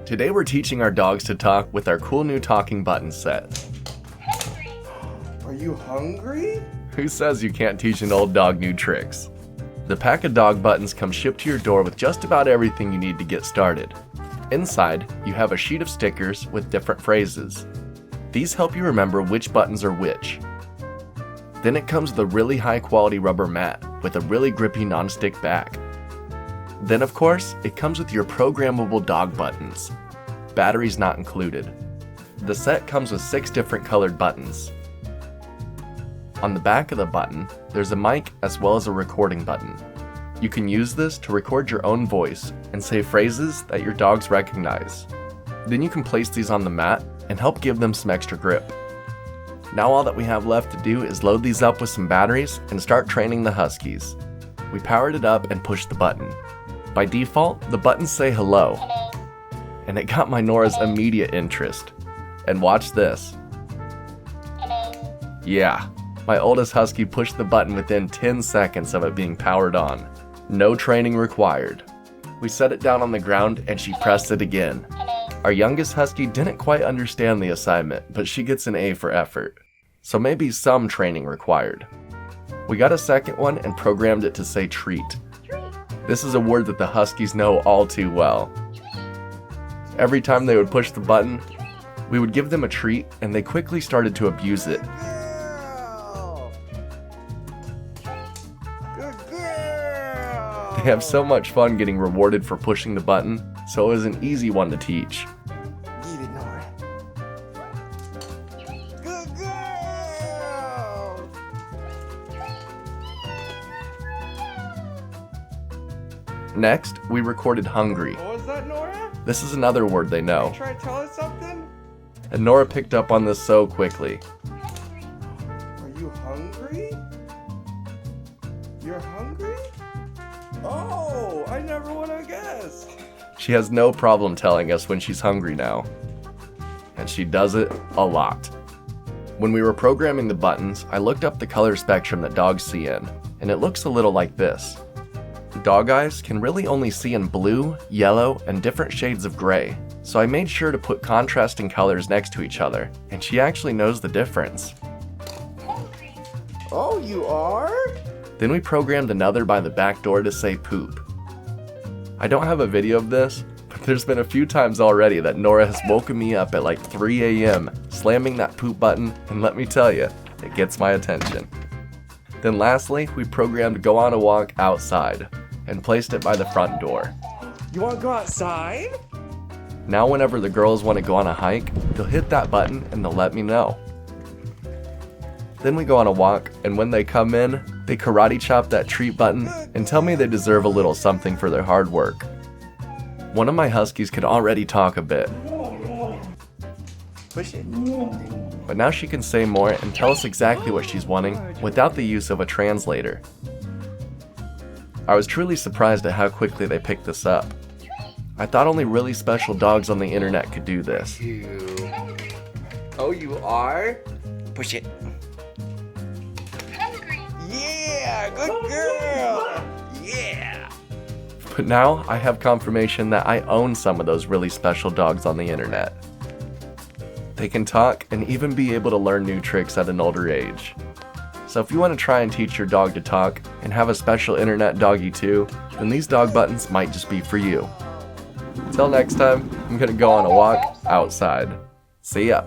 Today we're teaching our dogs to talk with our cool new talking button set. Are you hungry? Who says you can't teach an old dog new tricks? The pack of dog buttons come shipped to your door with just about everything you need to get started. Inside, you have a sheet of stickers with different phrases. These help you remember which buttons are which. Then it comes with a really high quality rubber mat with a really grippy non-stick back. Then of course, it comes with your programmable dog buttons. Batteries not included. The set comes with 6 different colored buttons. On the back of the button, there's a mic as well as a recording button. You can use this to record your own voice and say phrases that your dogs recognize. Then you can place these on the mat and help give them some extra grip. Now all that we have left to do is load these up with some batteries and start training the Huskies. We powered it up and pushed the button. By default, the buttons say hello. And it got my Nora's immediate interest. And watch this. Yeah, my oldest Husky pushed the button within 10 seconds of it being powered on. No training required. We set it down on the ground and she pressed it again. Our youngest Husky didn't quite understand the assignment, but she gets an A for effort. So maybe some training required. We got a second one and programmed it to say treat. This is a word that the Huskies know all too well. Every time they would push the button, we would give them a treat and they quickly started to abuse it. Good girl! They have so much fun getting rewarded for pushing the button, so it was an easy one to teach. Get it, Nora. Good girl! Next, we recorded hungry. What was that, Nora? This is another word they know, Try to tell us something? and Nora picked up on this so quickly. Are you hungry? You're hungry? Oh, I never would have guessed. She has no problem telling us when she's hungry now. And she does it a lot. When we were programming the buttons, I looked up the color spectrum that dogs see in, and it looks a little like this. Dog eyes can really only see in blue, yellow, and different shades of gray, so I made sure to put contrasting colors next to each other, and she actually knows the difference. Oh, you are? Then we programmed another by the back door to say poop. I don't have a video of this, but there's been a few times already that Nora has woken me up at like 3 a.m. slamming that poop button, and let me tell you, it gets my attention. Then lastly, we programmed go on a walk outside and placed it by the front door. You want to go outside? Now whenever the girls want to go on a hike, they'll hit that button and they'll let me know. Then we go on a walk, and when they come in, they karate chop that treat button and tell me they deserve a little something for their hard work. One of my Huskies could already talk a bit, Push it. but now she can say more and tell us exactly what she's wanting without the use of a translator. I was truly surprised at how quickly they picked this up. I thought only really special dogs on the internet could do this. Oh, you are? Push it. Yeah, good girl. Yeah. But now I have confirmation that I own some of those really special dogs on the internet. They can talk and even be able to learn new tricks at an older age. So if you want to try and teach your dog to talk and have a special internet doggy too, then these dog buttons might just be for you. Until next time, I'm gonna go on a walk outside. See ya.